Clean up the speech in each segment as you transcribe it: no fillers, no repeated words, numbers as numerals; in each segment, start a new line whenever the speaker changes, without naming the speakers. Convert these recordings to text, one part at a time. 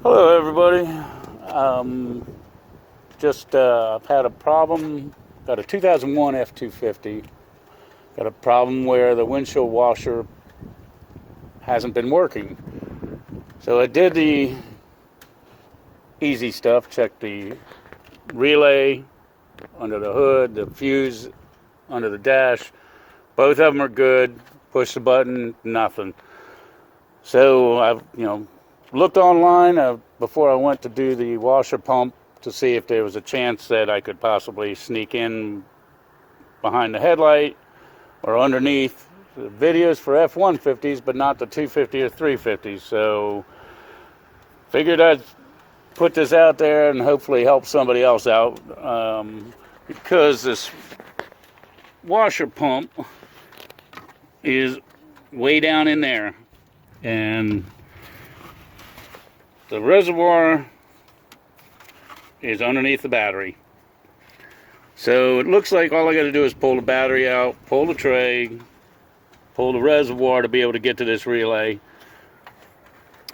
Hello, everybody. I've had a problem. Got a 2001 F250. Got a problem where the windshield washer hasn't been working. So I did the easy stuff. Checked the relay under the hood, the fuse under the dash. Both of them are good. Push the button, nothing. So I've, looked online before I went to do the washer pump to see if there was a chance that I could possibly sneak in behind the headlight or underneath. The videos for F150s, but not the 250 or 350s. So figured I'd put this out there and hopefully help somebody else out, because this washer pump is way down in there, and the reservoir is underneath the battery. So it looks like all I got to do is pull the battery out, pull the tray, pull the reservoir to be able to get to this relay.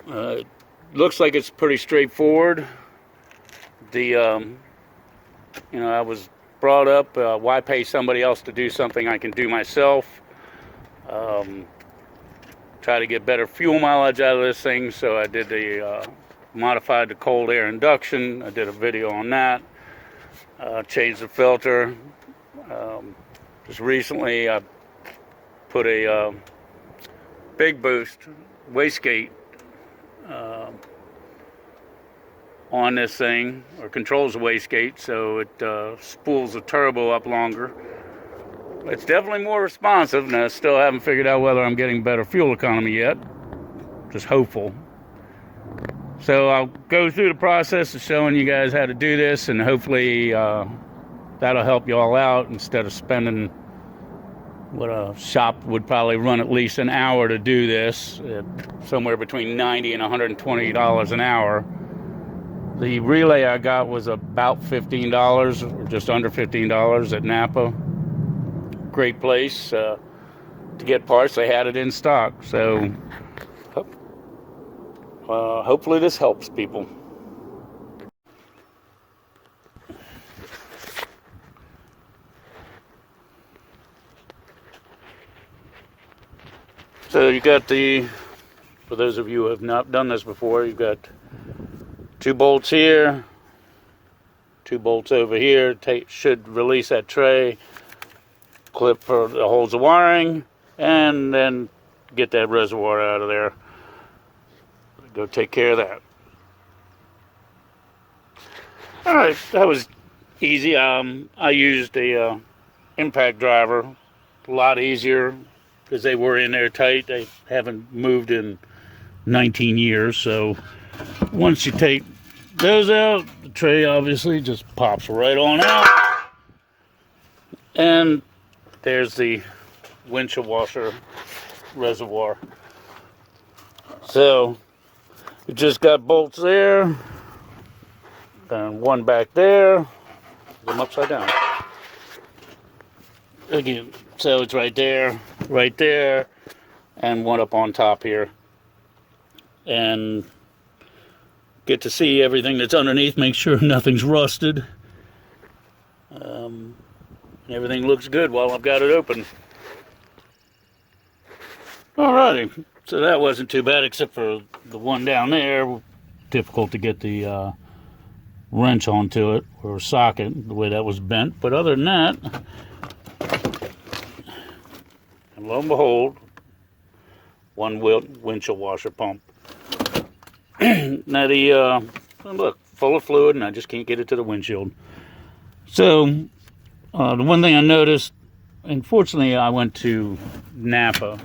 Looks like it's pretty straightforward. I was brought up, why pay somebody else to do something I can do myself? Try to get better fuel mileage out of this thing, so I did modified the cold air induction. I did a video on that. Changed the filter. Just recently I put a big boost wastegate on this thing, or controls the wastegate, so it spools the turbo up longer. It's definitely more responsive, and I still haven't figured out whether I'm getting better fuel economy yet. Just hopeful. So I'll go through the process of showing you guys how to do this, and hopefully that'll help you all out instead of spending what a shop would probably run at least an hour to do this, somewhere between $90 and $120 an hour. The relay I got was about $15, or just under $15 at Napa. Great place to get parts. They had it in stock, so hopefully this helps people. So you got for those of you who have not done this before, you've got 2 bolts here, 2 bolts over here. Should release that tray. Clip for the holds the wiring, and then get that reservoir out of there. Go take care of that. All right, that was easy. I used a impact driver, a lot easier because they were in there tight. They haven't moved in 19 years. So once you take those out, the tray obviously just pops right on out, and there's the windshield washer reservoir. So we just got bolts there, and one back there. Them upside down. Again, so it's right there, and one up on top here. And get to see everything that's underneath, make sure nothing's rusted. Everything looks good while I've got it open. Alrighty, so that wasn't too bad, except for the one down there. Difficult to get the wrench onto it, or socket, the way that was bent. But other than that, and lo and behold, one windshield washer pump. Now look, full of fluid, and I just can't get it to the windshield. So the one thing I noticed, unfortunately, I went to Napa.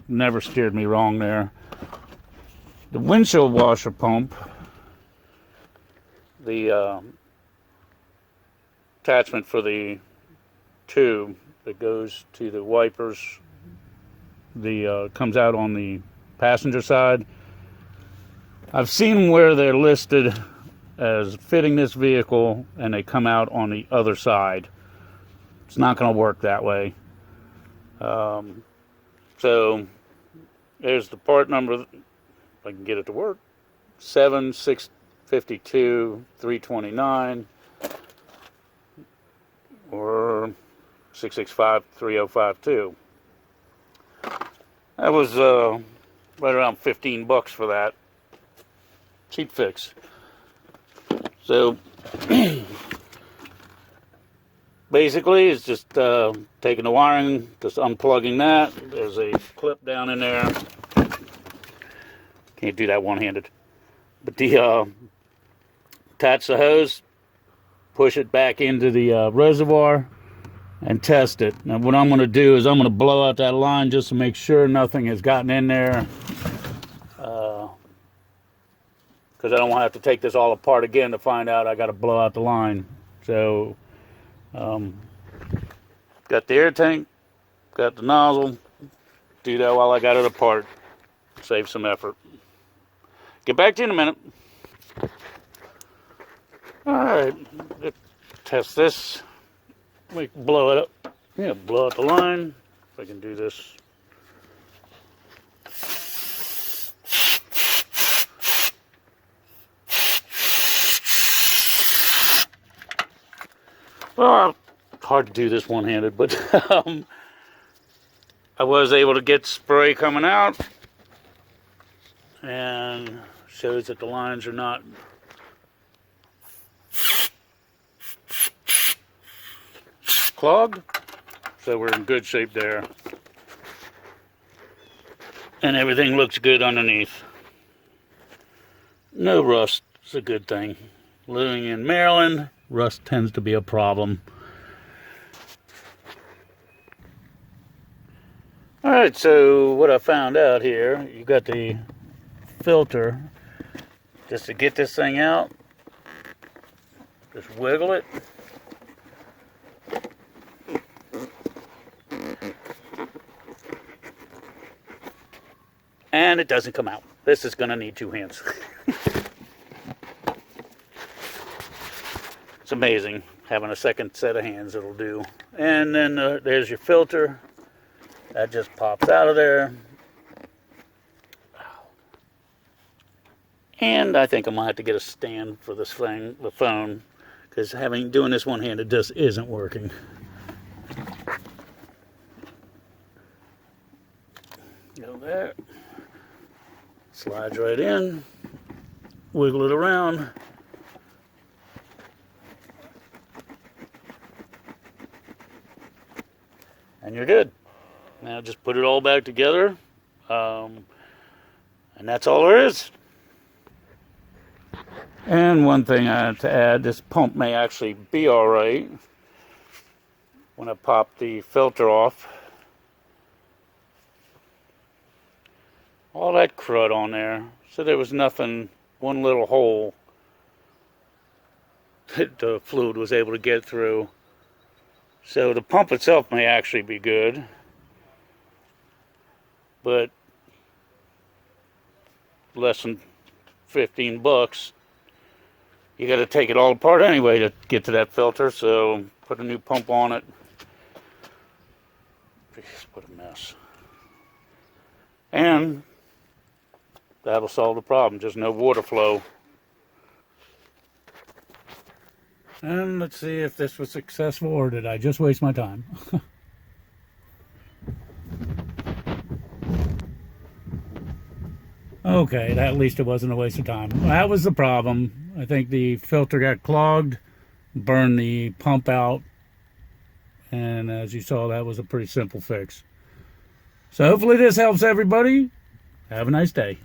Never steered me wrong there. The windshield washer pump, the attachment for the tube that goes to the wipers, comes out on the passenger side. I've seen where they're listed as fitting this vehicle, and they come out on the other side. It's not going to work that way. So there's the part number, if I can get it to work. 7652 329 or 665 3052. That was right around 15 bucks for that. Cheap fix. So basically it's just taking the wiring, just unplugging that. There's a clip down in there. Can't do that one-handed. But the attach the hose, push it back into the reservoir, and test it. Now what I'm going to do is I'm going to blow out that line just to make sure nothing has gotten in there. Because I don't want to have to take this all apart again to find out I got to blow out the line. So, got the air tank, got the nozzle. Do that while I got it apart. Save some effort. Get back to you in a minute. Alright, test this. We can blow it up. Yeah, blow out the line. If I can do this. Well, hard to do this one-handed, but I was able to get spray coming out, and shows that the lines are not clogged, so we're in good shape there, and everything looks good underneath. No rust is a good thing. Living in Maryland, rust tends to be a problem. Alright, so what I found out here, you got the filter. Just to get this thing out, just wiggle it. And it doesn't come out. This is going to need two hands. It's amazing having a second set of hands it'll do. And then there's your filter. That just pops out of there. And I think I'm going to have to get a stand for this thing, the phone, because doing this one-handed just isn't working. Go there. Slides right in. Wiggle it around. And you're good. Now just put it all back together. And that's all there is. And one thing I have to add, this pump may actually be alright when I pop the filter off. All that crud on there. So there was nothing, one little hole that the fluid was able to get through. So the pump itself may actually be good. But less than 15 bucks. You got to take it all apart anyway to get to that filter, so put a new pump on it. Jeez, what a mess. And that'll solve the problem, just no water flow. And let's see if this was successful, or did I just waste my time? Okay, at least it wasn't a waste of time. That was the problem. I think the filter got clogged, burned the pump out, and as you saw, that was a pretty simple fix. So hopefully this helps everybody. Have a nice day.